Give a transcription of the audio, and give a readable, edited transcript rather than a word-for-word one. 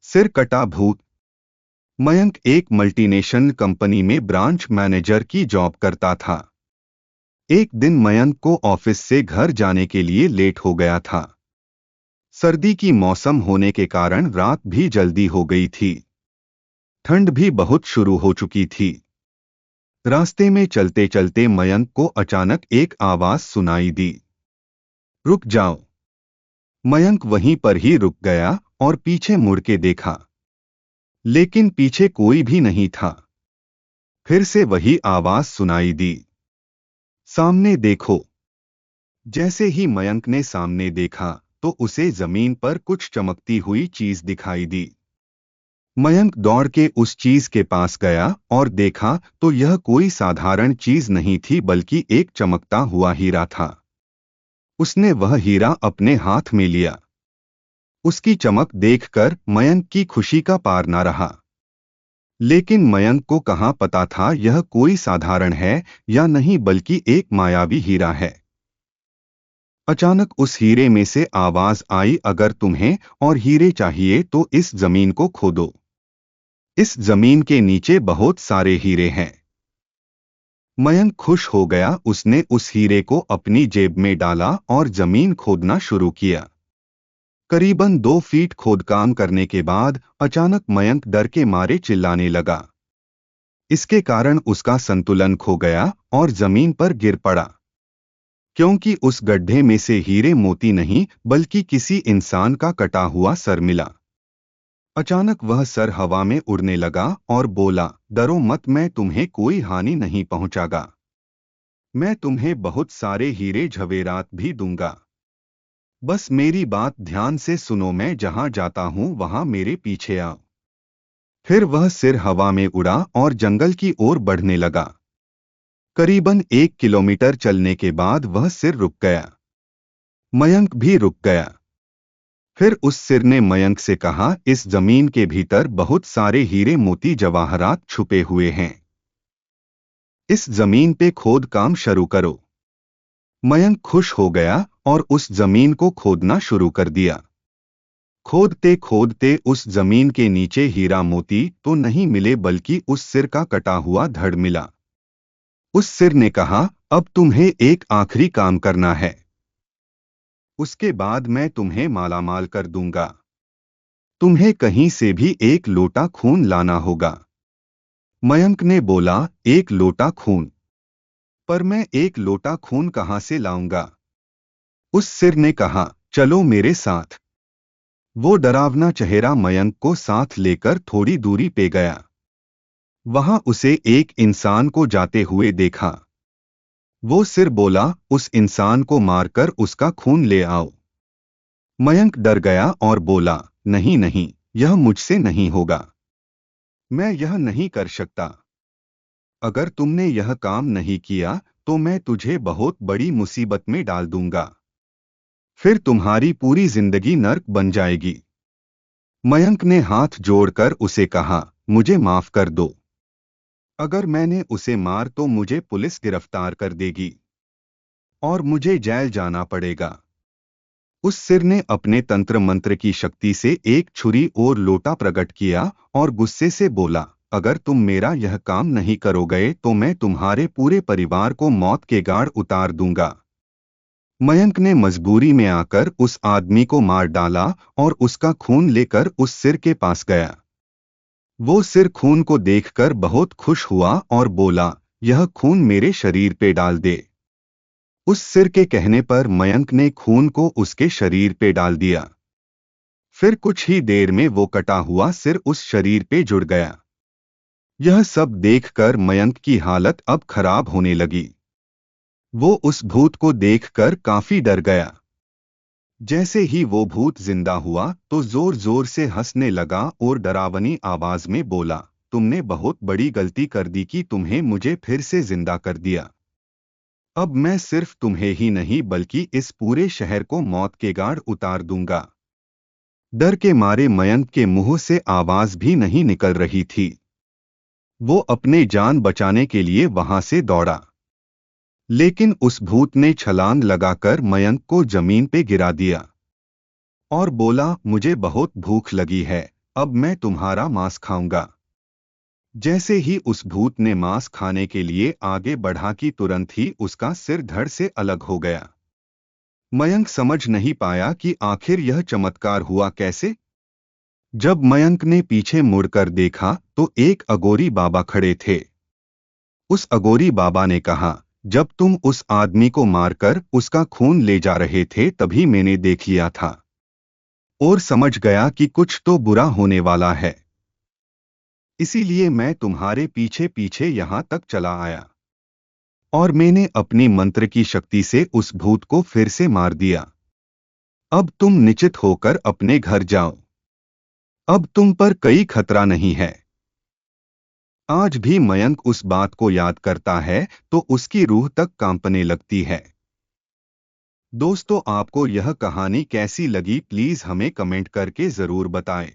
सिर कटा भूत। मयंक एक मल्टीनेशनल कंपनी में ब्रांच मैनेजर की जॉब करता था। एक दिन मयंक को ऑफिस से घर जाने के लिए लेट हो गया था। सर्दी की मौसम होने के कारण रात भी जल्दी हो गई थी। ठंड भी बहुत शुरू हो चुकी थी। रास्ते में चलते चलते मयंक को अचानक एक आवाज सुनाई दी, रुक जाओ। मयंक वहीं पर ही रुक गया और पीछे मुड़ के देखा, लेकिन पीछे कोई भी नहीं था। फिर से वही आवाज सुनाई दी, सामने देखो। जैसे ही मयंक ने सामने देखा तो उसे जमीन पर कुछ चमकती हुई चीज दिखाई दी। मयंक दौड़ के उस चीज के पास गया और देखा तो यह कोई साधारण चीज नहीं थी बल्कि एक चमकता हुआ हीरा था। उसने वह हीरा अपने हाथ में लिया। उसकी चमक देखकर मयंक की खुशी का पार न रहा। लेकिन मयंक को कहाँ पता था यह कोई साधारण है या नहीं बल्कि एक मायावी हीरा है। अचानक उस हीरे में से आवाज आई, अगर तुम्हें और हीरे चाहिए तो इस जमीन को खोदो। इस जमीन के नीचे बहुत सारे हीरे हैं। मयंक खुश हो गया। उसने उस हीरे को अपनी जेब में डाला और जमीन खोदना शुरू किया। करीबन 2 फीट खोदकाम करने के बाद अचानक मयंक डर के मारे चिल्लाने लगा। इसके कारण उसका संतुलन खो गया और जमीन पर गिर पड़ा, क्योंकि उस गड्ढे में से हीरे मोती नहीं बल्कि किसी इंसान का कटा हुआ सर मिला। अचानक वह सर हवा में उड़ने लगा और बोला, डरो मत, मैं तुम्हें कोई हानि नहीं पहुंचागा। मैं तुम्हें बहुत सारे हीरे जवेरात भी दूंगा। बस मेरी बात ध्यान से सुनो, मैं जहां जाता हूं वहां मेरे पीछे आओ। फिर वह सिर हवा में उड़ा और जंगल की ओर बढ़ने लगा। करीबन 1 किलोमीटर चलने के बाद वह सिर रुक गया। मयंक भी रुक गया। फिर उस सिर ने मयंक से कहा, इस जमीन के भीतर बहुत सारे हीरे मोती जवाहरात छुपे हुए हैं। इस जमीन पे खोद काम शुरू करो। मयंक खुश हो गया और उस जमीन को खोदना शुरू कर दिया। खोदते खोदते उस जमीन के नीचे हीरा मोती तो नहीं मिले बल्कि उस सिर का कटा हुआ धड़ मिला। उस सिर ने कहा, अब तुम्हें एक आखिरी काम करना है, उसके बाद मैं तुम्हें मालामाल कर दूंगा। तुम्हें कहीं से भी एक लोटा खून लाना होगा। मयंक ने बोला, एक लोटा खून? पर मैं एक लोटा खून कहां से लाऊंगा? उस सिर ने कहा, चलो मेरे साथ। वो डरावना चेहरा मयंक को साथ लेकर थोड़ी दूरी पे गया। वहां उसे एक इंसान को जाते हुए देखा। वो सिर बोला, उस इंसान को मारकर उसका खून ले आओ। मयंक डर गया और बोला, नहीं नहीं, यह मुझसे नहीं होगा। मैं यह नहीं कर सकता। अगर तुमने यह काम नहीं किया तो मैं तुझे बहुत बड़ी मुसीबत में डाल दूंगा। फिर तुम्हारी पूरी जिंदगी नर्क बन जाएगी। मयंक ने हाथ जोड़कर उसे कहा, मुझे माफ कर दो। अगर मैंने उसे मार तो मुझे पुलिस गिरफ्तार कर देगी और मुझे जेल जाना पड़ेगा। उस सिर ने अपने तंत्र मंत्र की शक्ति से एक छुरी और लोटा प्रकट किया और गुस्से से बोला, अगर तुम मेरा यह काम नहीं करोगे तो मैं तुम्हारे पूरे परिवार को मौत के गाढ़ उतार दूंगा। मयंक ने मजबूरी में आकर उस आदमी को मार डाला और उसका खून लेकर उस सिर के पास गया। वो सिर खून को देखकर बहुत खुश हुआ और बोला, यह खून मेरे शरीर पे डाल दे। उस सिर के कहने पर मयंक ने खून को उसके शरीर पे डाल दिया। फिर कुछ ही देर में वो कटा हुआ सिर उस शरीर पे जुड़ गया। यह सब देखकर मयंक की हालत अब खराब होने लगी। वो उस भूत को देखकर काफी डर गया। जैसे ही वो भूत जिंदा हुआ तो जोर जोर से हंसने लगा और डरावनी आवाज में बोला, तुमने बहुत बड़ी गलती कर दी कि तुम्हें मुझे फिर से जिंदा कर दिया। अब मैं सिर्फ तुम्हें ही नहीं बल्कि इस पूरे शहर को मौत के गाढ़ उतार दूंगा। डर के मारे मयंक के मुंह से आवाज भी नहीं निकल रही थी। वो अपने जान बचाने के लिए वहां से दौड़ा, लेकिन उस भूत ने छलांग लगाकर मयंक को जमीन पे गिरा दिया और बोला, मुझे बहुत भूख लगी है, अब मैं तुम्हारा मांस खाऊंगा। जैसे ही उस भूत ने मांस खाने के लिए आगे बढ़ा कि तुरंत ही उसका सिर धड़ से अलग हो गया। मयंक समझ नहीं पाया कि आखिर यह चमत्कार हुआ कैसे। जब मयंक ने पीछे मुड़कर देखा तो एक अगोरी बाबा खड़े थे। उस अगोरी बाबा ने कहा, जब तुम उस आदमी को मारकर उसका खून ले जा रहे थे तभी मैंने देख लिया था और समझ गया कि कुछ तो बुरा होने वाला है। इसीलिए मैं तुम्हारे पीछे पीछे यहां तक चला आया और मैंने अपनी मंत्र की शक्ति से उस भूत को फिर से मार दिया। अब तुम निश्चित होकर अपने घर जाओ। अब तुम पर कोई खतरा नहीं है। आज भी मयंक उस बात को याद करता है तो उसकी रूह तक कांपने लगती है। दोस्तों, आपको यह कहानी कैसी लगी प्लीज हमें कमेंट करके जरूर बताएं।